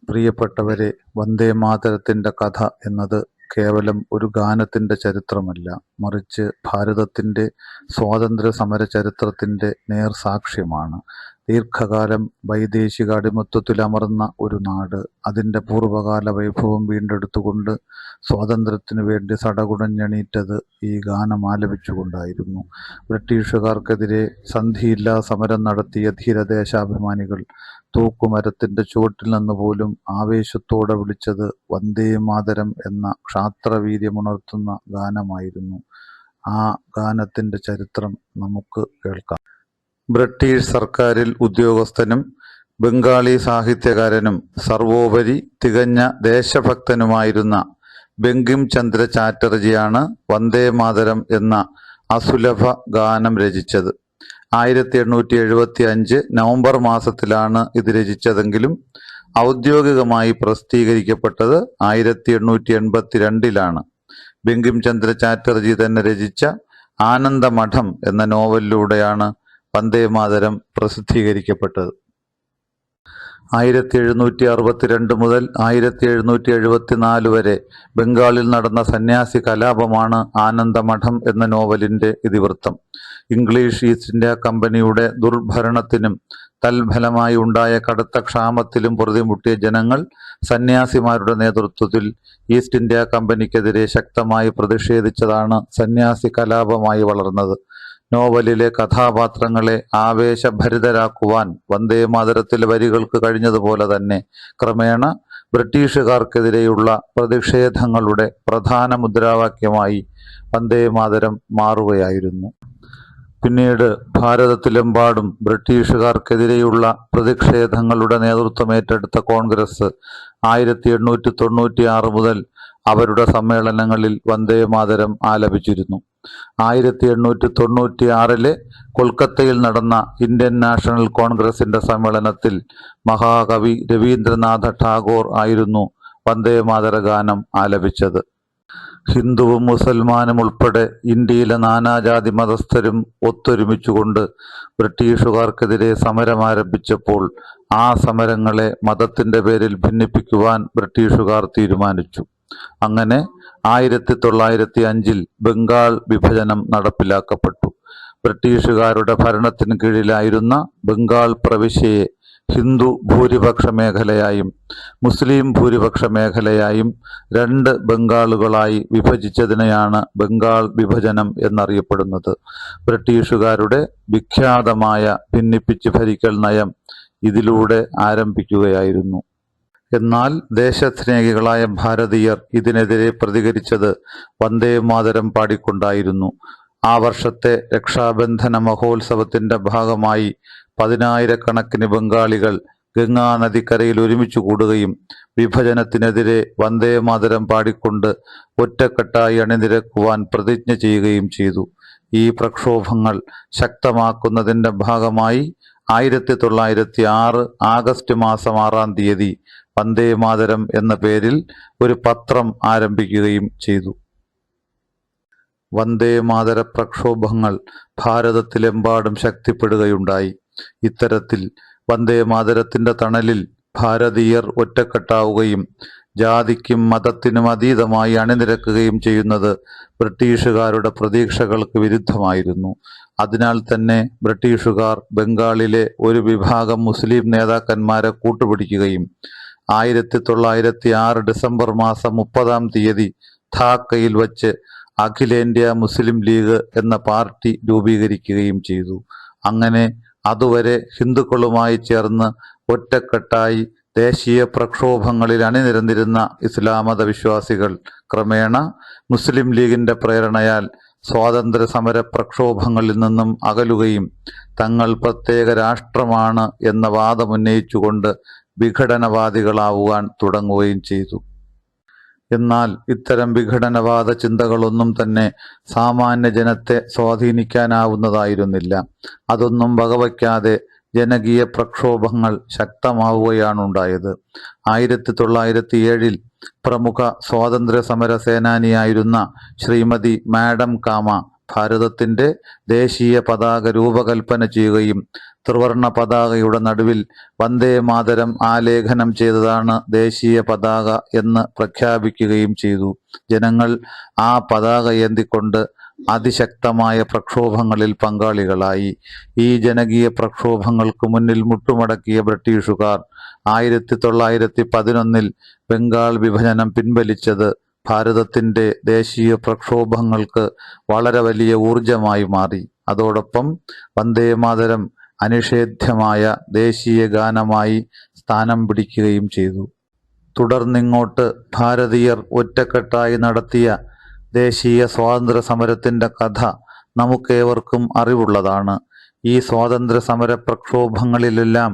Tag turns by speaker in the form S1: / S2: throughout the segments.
S1: പ്രിയപ്പെട്ടവരെ, വന്ദേമാതരത്തിന്റെ കഥ എന്നത് കേവലം ഒരു ഗാനത്തിന്റെ ചരിത്രമല്ല, മറിച്ച് ഭാരതത്തിന്റെ സ്വാതന്ത്ര്യസമര ചരിത്രത്തിന്റെ നേർസാക്ഷ്യമാണ്. ദീർഘകാലം വൈദേശിക അടിമത്വത്തിലമർന്ന ഒരു നാട് അതിന്റെ പൂർവ്വകാല വൈഭവം വീണ്ടെടുത്തുകൊണ്ട് സ്വാതന്ത്ര്യത്തിനു വേണ്ടി സടകുടഞ്ഞെണീറ്റത് ഈ ഗാനം ആലപിച്ചുകൊണ്ടായിരുന്നു. ബ്രിട്ടീഷുകാർക്കെതിരെ സന്ധിയില്ലാ സമരം നടത്തിയ ധീരദേശാഭിമാനികൾ തൂക്കുമരത്തിന്റെ ചുവട്ടിൽ നിന്ന് പോലും ആവേശത്തോടെ വിളിച്ചത് വന്ദേ മാതരം എന്ന ക്ഷാത്രവീര്യമുണർത്തുന്ന ഗാനമായിരുന്നു. ആ ഗാനത്തിന്റെ ചരിത്രം നമുക്ക് കേൾക്കാം. ബ്രിട്ടീഷ് സർക്കാരിൽ ഉദ്യോഗസ്ഥനും ബംഗാളി സാഹിത്യകാരനും സർവോപരി തികഞ്ഞ ദേശഭക്തനുമായിരുന്ന ബങ്കിം ചന്ദ്ര ചാറ്റർജിയാണ് വന്ദേ മാതരം എന്ന അസുലഭ ഗാനം രചിച്ചത്. 1875 നവംബർ മാസത്തിലാണ് ഇത് രചിച്ചതെങ്കിലും ഔദ്യോഗികമായി പ്രസിദ്ധീകരിക്കപ്പെട്ടത് 1882 ബങ്കിം ചന്ദ്ര ചാറ്റർജി തന്നെ രചിച്ച ആനന്ദമഠം എന്ന നോവലിലൂടെയാണ് വന്ദേമാതരം പ്രസിദ്ധീകരിക്കപ്പെട്ടത്. 1762 മുതൽ 1774 വരെ ബംഗാളിൽ നടന്ന സന്യാസി കലാപമാണ് ആനന്ദമഠം എന്ന നോവലിന്റെ ഇതിവൃത്തം. ഇംഗ്ലീഷ് ഈസ്റ്റ് ഇന്ത്യ കമ്പനിയുടെ ദുർഭരണത്തിനും തൽഫലമായി ഉണ്ടായ കടുത്ത ക്ഷാമത്തിലും പൊറുതിമുട്ടിയ ജനങ്ങൾ സന്യാസിമാരുടെ നേതൃത്വത്തിൽ ഈസ്റ്റ് ഇന്ത്യ കമ്പനിക്കെതിരെ ശക്തമായി പ്രതിഷേധിച്ചതാണ് സന്യാസി കലാപമായി വളർന്നത്. നോവലിലെ കഥാപാത്രങ്ങളെ ആവേശഭരിതരാക്കുവാൻ വന്ദേമാതരത്തിലെ വരികൾക്ക് കഴിഞ്ഞതുപോലെ തന്നെ ക്രമേണ ബ്രിട്ടീഷുകാർക്കെതിരെയുള്ള പ്രതിഷേധങ്ങളുടെ പ്രധാന മുദ്രാവാക്യമായി വന്ദേമാതരം മാറുകയായിരുന്നു. പിന്നീട് ഭാരതത്തിലെമ്പാടും ബ്രിട്ടീഷുകാർക്കെതിരെയുള്ള പ്രതിഷേധങ്ങളുടെ നേതൃത്വം ഏറ്റെടുത്ത കോൺഗ്രസ് 1896 മുതൽ അവരുടെ സമ്മേളനങ്ങളിൽ വന്ദേമാതരം ആലപിച്ചിരുന്നു. 1896 കൊൽക്കത്തയിൽ നടന്ന ഇന്ത്യൻ നാഷണൽ കോൺഗ്രസിന്റെ സമ്മേളനത്തിൽ മഹാകവി രവീന്ദ്രനാഥ ടാഗോർ ആയിരുന്നു വന്ദേമാതര ഗാനം ആലപിച്ചത്. ഹിന്ദുവും മുസൽമാനും ഉൾപ്പെടെ ഇന്ത്യയിലെ നാനാജാതി മതസ്ഥരും ഒത്തൊരുമിച്ചുകൊണ്ട് ബ്രിട്ടീഷുകാർക്കെതിരെ സമരം ആരംഭിച്ചപ്പോൾ ആ സമരങ്ങളെ മതത്തിന്റെ പേരിൽ ഭിന്നിപ്പിക്കുവാൻ ബ്രിട്ടീഷുകാർ തീരുമാനിച്ചു. അങ്ങനെ 1905 ബംഗാൾ വിഭജനം നടപ്പിലാക്കപ്പെട്ടു. ബ്രിട്ടീഷുകാരുടെ ഭരണത്തിന് കീഴിലായിരുന്ന ബംഗാൾ പ്രവിശ്യയെ ഹിന്ദു ഭൂരിപക്ഷ മേഖലയായും മുസ്ലിം ഭൂരിപക്ഷ മേഖലയായും 2 ബംഗാളുകളായി വിഭജിച്ചതിനെയാണ് ബംഗാൾ വിഭജനം എന്നറിയപ്പെടുന്നത്. ബ്രിട്ടീഷുകാരുടെ വിഖ്യാതമായ ഭിന്നിപ്പിച്ച് ഭരിക്കൽ നയം ഇതിലൂടെ ആരംഭിക്കുകയായിരുന്നു. എന്നാൽ ദേശസ്നേഹികളായ ഭാരതീയർ ഇതിനെതിരെ പ്രതികരിച്ചത് വന്ദേമാതരം പാടിക്കൊണ്ടായിരുന്നു. ആ വർഷത്തെ രക്ഷാബന്ധന മഹോത്സവത്തിന്റെ ഭാഗമായി 10,000-കണക്കിന് ബംഗാളികൾ ഗംഗാ നദിക്കരയിൽ ഒരുമിച്ച് കൂടുകയും വിഭജനത്തിനെതിരെ വന്ദേമാതരം പാടിക്കൊണ്ട് ഒറ്റക്കെട്ടായി അണിനിരക്കുവാൻ പ്രതിജ്ഞ ചെയ്യുകയും ചെയ്തു. ഈ പ്രക്ഷോഭങ്ങൾ ശക്തമാക്കുന്നതിന്റെ ഭാഗമായി 1906 ആഗസ്റ്റ് മാസം 6-ാം തീയതി വന്ദേമാതരം എന്ന പേരിൽ ഒരു പത്രം ആരംഭിക്കുകയും ചെയ്തു. വന്ദേമാതര പ്രക്ഷോഭങ്ങൾ ഭാരതത്തിലെമ്പാടും ശക്തിപ്പെടുകയുണ്ടായി. ഇത്തരത്തിൽ വന്ദേമാതരത്തിന്റെ തണലിൽ ഭാരതീയർ ഒറ്റക്കെട്ടാവുകയും ജാതിക്കും മതത്തിനും അതീതമായി അണിനിരക്കുകയും ചെയ്യുന്നത് ബ്രിട്ടീഷുകാരുടെ പ്രതീക്ഷകൾക്ക് വിരുദ്ധമായിരുന്നു. അതിനാൽ തന്നെ ബ്രിട്ടീഷുകാർ ബംഗാളിലെ ഒരു വിഭാഗം മുസ്ലിം നേതാക്കന്മാരെ കൂട്ടുപിടിക്കുകയും 1906 ഡിസംബർ മാസം 30-ാം തീയതി ധാക്കയിൽ വച്ച് അഖിലേന്ത്യാ മുസ്ലിം ലീഗ് എന്ന പാർട്ടി രൂപീകരിക്കുകയും ചെയ്തു. അങ്ങനെ അതുവരെ ഹിന്ദുക്കളുമായി ചേർന്ന് ഒറ്റക്കെട്ടായി ദേശീയ പ്രക്ഷോഭങ്ങളിൽ അണിനിരന്നിരുന്ന ഇസ്ലാം മത വിശ്വാസികൾ ക്രമേണ മുസ്ലിം ലീഗിന്റെ പ്രേരണയാൽ സ്വാതന്ത്ര്യ സമര പ്രക്ഷോഭങ്ങളിൽ നിന്നും അകലുകയും തങ്ങൾ പ്രത്യേക രാഷ്ട്രമാണ് എന്ന വാദമുന്നയിച്ചുകൊണ്ട് വിഘടനവാദികളാവുവാൻ തുടങ്ങുകയും ചെയ്തു. എന്നാൽ ഇത്തരം വിഘടനവാദ ചിന്തകളൊന്നും തന്നെ സാമാന്യ ജനത്തെ സ്വാധീനിക്കാനാവുന്നതായിരുന്നില്ല. അതൊന്നും വകവയ്ക്കാതെ ജനകീയ പ്രക്ഷോഭങ്ങൾ ശക്തമാവുകയാണുണ്ടായത്. 1907 പ്രമുഖ സ്വാതന്ത്ര്യ സമര സേനാനിയായിരുന്ന ശ്രീമതി മാഡം കാമ ഭാരതത്തിന്റെ ദേശീയ പതാക രൂപകൽപ്പന ചെയ്യുകയും ത്രിവർണ പതാകയുടെ നടുവിൽ വന്ദേ മാതരം ആലേഖനം ചെയ്തതാണ് ദേശീയ പതാക എന്ന് പ്രഖ്യാപിക്കുകയും ചെയ്തു. ജനങ്ങൾ ആ പതാക ഏന്തിക്കൊണ്ട് അതിശക്തമായ പ്രക്ഷോഭങ്ങളിൽ പങ്കാളികളായി. ഈ ജനകീയ പ്രക്ഷോഭങ്ങൾക്ക് മുന്നിൽ മുട്ടുമടക്കിയ ബ്രിട്ടീഷുകാർ 1911 ബംഗാൾ വിഭജനം പിൻവലിച്ചത് ഭാരതത്തിന്റെ ദേശീയ പ്രക്ഷോഭങ്ങൾക്ക് വളരെ വലിയ ഊർജമായി മാറി. അതോടൊപ്പം വന്ദേ മാതരം അനിഷേധ്യമായ ദേശീയ ഗാനമായി സ്ഥാനം പിടിക്കുകയും ചെയ്തു. തുടർന്നിങ്ങോട്ട് ഭാരതീയർ ഒറ്റക്കെട്ടായി നടത്തിയ ദേശീയ സ്വാതന്ത്ര്യ സമരത്തിന്റെ കഥ നമുക്കേവർക്കും അറിവുള്ളതാണ്. ഈ സ്വാതന്ത്ര്യ സമര പ്രക്ഷോഭങ്ങളിലെല്ലാം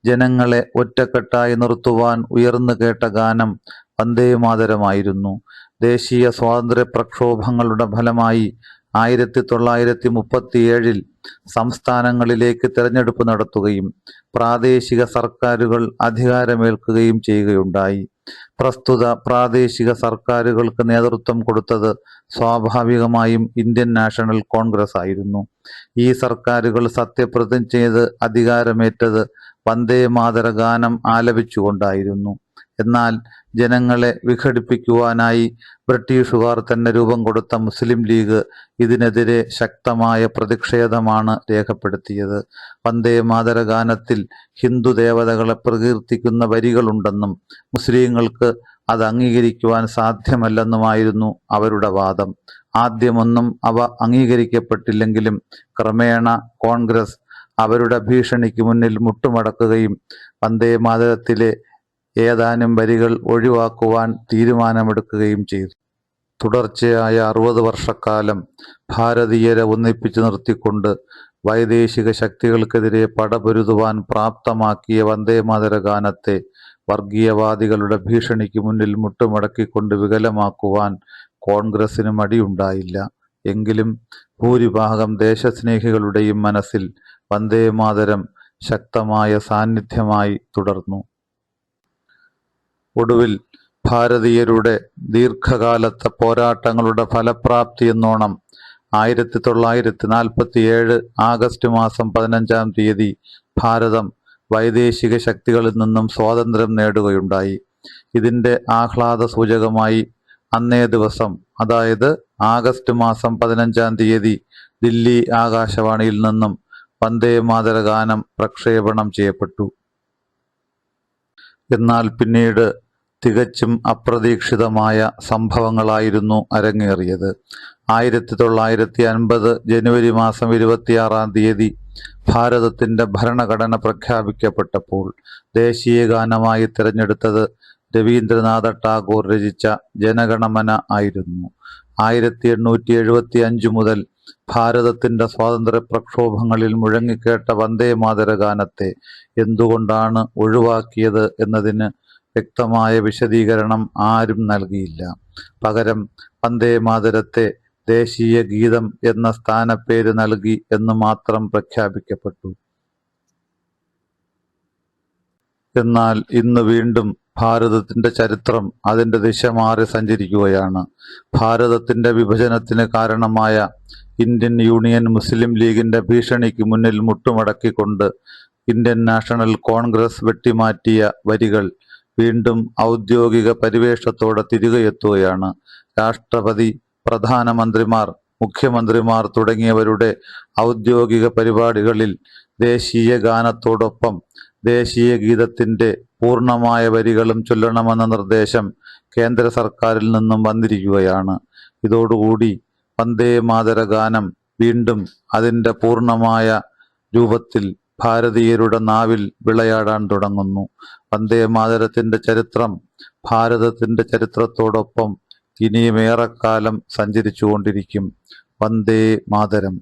S1: ജനങ്ങളെ ഒറ്റക്കെട്ടായി നിർത്തുവാൻ ഉയർന്നു കേട്ട ഗാനം വന്ദേ മാതരമായിരുന്നു. ദേശീയ സ്വാതന്ത്ര്യ പ്രക്ഷോഭങ്ങളുടെ ഫലമായി 1937 സംസ്ഥാനങ്ങളിലേക്ക് തെരഞ്ഞെടുപ്പ് നടത്തുകയും പ്രാദേശിക സർക്കാരുകൾ അധികാരമേൽക്കുകയും ചെയ്യുകയുണ്ടായി. പ്രസ്തുത പ്രാദേശിക സർക്കാരുകൾക്ക് നേതൃത്വം കൊടുത്തത് സ്വാഭാവികമായും ഇന്ത്യൻ നാഷണൽ കോൺഗ്രസ് ആയിരുന്നു. ഈ സർക്കാരുകൾ സത്യപ്രതിജ്ഞ ചെയ്ത് അധികാരമേറ്റത് വന്ദേ മാതര ഗാനം ആലപിച്ചുകൊണ്ടായിരുന്നു. എന്നാൽ ജനങ്ങളെ വിഘടിപ്പിക്കുവാനായി ബ്രിട്ടീഷുകാർ തന്നെ രൂപം കൊടുത്ത മുസ്ലിം ലീഗ് ഇതിനെതിരെ ശക്തമായ പ്രതിഷേധമാണ് രേഖപ്പെടുത്തിയത്. വന്ദേ മാതര ഗാനത്തിൽ ഹിന്ദു ദേവതകളെ പ്രകീർത്തിക്കുന്ന വരികളുണ്ടെന്നും മുസ്ലിങ്ങൾക്ക് അത് അംഗീകരിക്കുവാൻ സാധ്യമല്ലെന്നുമായിരുന്നു അവരുടെ വാദം. ആദ്യമൊന്നും അവ അംഗീകരിക്കപ്പെട്ടില്ലെങ്കിലും ക്രമേണ കോൺഗ്രസ് അവരുടെ ഭീഷണിക്ക് മുന്നിൽ മുട്ടുമടക്കുകയും വന്ദേ മാതരത്തിലെ ഏതാനും വരികൾ ഒഴിവാക്കുവാൻ തീരുമാനമെടുക്കുകയും ചെയ്തു. തുടർച്ചയായ 60 വർഷക്കാലം ഭാരതീയരെ ഒന്നിപ്പിച്ചു നിർത്തിക്കൊണ്ട് വൈദേശിക ശക്തികൾക്കെതിരെ പടപൊരുതുവാൻ പ്രാപ്തമാക്കിയ വന്ദേ മാതര ഗാനത്തെ വർഗീയവാദികളുടെ ഭീഷണിക്ക് മുന്നിൽ മുട്ടുമടക്കിക്കൊണ്ട് വികലമാക്കുവാൻ കോൺഗ്രസിന് മടിയുണ്ടായില്ല. എങ്കിലും ഭൂരിഭാഗം ദേശസ്നേഹികളുടെയും മനസ്സിൽ വന്ദേ മാതരം ശക്തമായ സാന്നിധ്യമായി തുടർന്നു. ഒടുവിൽ ഭാരതീയരുടെ ദീർഘകാലത്തെ പോരാട്ടങ്ങളുടെ ഫലപ്രാപ്തി എന്നോണം 1947 ആഗസ്റ്റ് മാസം 15-ാം തീയതി ഭാരതം വൈദേശിക ശക്തികളിൽ നിന്നും സ്വാതന്ത്ര്യം നേടുകയുണ്ടായി. ഇതിന്റെ ആഹ്ലാദ സൂചകമായി അന്നേ ദിവസം, അതായത് ആഗസ്റ്റ് മാസം 15-ാം തീയതി ദില്ലി ആകാശവാണിയിൽ നിന്നും വന്ദേ മാതര ഗാനം പ്രക്ഷേപണം ചെയ്യപ്പെട്ടു. എന്നാൽ പിന്നീട് തികച്ചും അപ്രതീക്ഷിതമായ സംഭവങ്ങളായിരുന്നു അരങ്ങേറിയത്. 1950 ജനുവരി മാസം 26-ാം തീയതി ഭാരതത്തിന്റെ ഭരണഘടന പ്രഖ്യാപിക്കപ്പെട്ടപ്പോൾ ദേശീയ ഗാനമായി തിരഞ്ഞെടുത്തത് രവീന്ദ്രനാഥ ടാഗോർ രചിച്ച ജനഗണമന ആയിരുന്നു. 1875 മുതൽ ഭാരതത്തിന്റെ സ്വാതന്ത്ര്യ പ്രക്ഷോഭങ്ങളിൽ മുഴങ്ങിക്കേട്ട വന്ദേ മാതര ഗാനത്തെ എന്തുകൊണ്ടാണ് ഒഴിവാക്കിയത് എന്നതിന് വ്യക്തമായ വിശദീകരണം ആരും നൽകിയില്ല. പകരം വന്ദേ മാതരത്തെ ദേശീയ ഗീതം എന്ന സ്ഥാനപ്പേര് നൽകി എന്ന് മാത്രം പ്രഖ്യാപിക്കപ്പെട്ടു. എന്നാൽ ഇന്ന് വീണ്ടും ഭാരതത്തിന്റെ ചരിത്രം അതിന്റെ ദിശ മാറി സഞ്ചരിക്കുകയാണ്. ഭാരതത്തിന്റെ വിഭജനത്തിന് കാരണമായ ഇന്ത്യൻ യൂണിയൻ മുസ്ലിം ലീഗിന്റെ ഭീഷണിക്ക് മുന്നിൽ മുട്ടുമടക്കിക്കൊണ്ട് ഇന്ത്യൻ നാഷണൽ കോൺഗ്രസ് വെട്ടിമാറ്റിയ വരികൾ വീണ്ടും ഔദ്യോഗിക പരിവേഷത്തോടെ തിരികെ എത്തുകയാണ്. രാഷ്ട്രപതി, പ്രധാനമന്ത്രിമാർ, മുഖ്യമന്ത്രിമാർ തുടങ്ങിയവരുടെ ഔദ്യോഗിക പരിപാടികളിൽ ദേശീയ ഗാനത്തോടൊപ്പം ദേശീയ ഗീതത്തിന്റെ പൂർണ്ണമായ വരികളും ചൊല്ലണമെന്ന നിർദ്ദേശം കേന്ദ്ര സർക്കാരിൽ നിന്നും വന്നിരിക്കുകയാണ്. ഇതോടുകൂടി വന്ദേ മാതര ഗാനം വീണ്ടും അതിന്റെ പൂർണ്ണമായ രൂപത്തിൽ ഭാരതീയരുടെ നാവിൽ വിളയാടാൻ തുടങ്ങുന്നു. വന്ദേ മാതരത്തിന്റെ ചരിത്രം ഭാരതത്തിന്റെ ചരിത്രത്തോടൊപ്പം ഇനിയും ഏറെക്കാലം സഞ്ചരിച്ചുകൊണ്ടിരിക്കും. വന്ദേ മാതരം.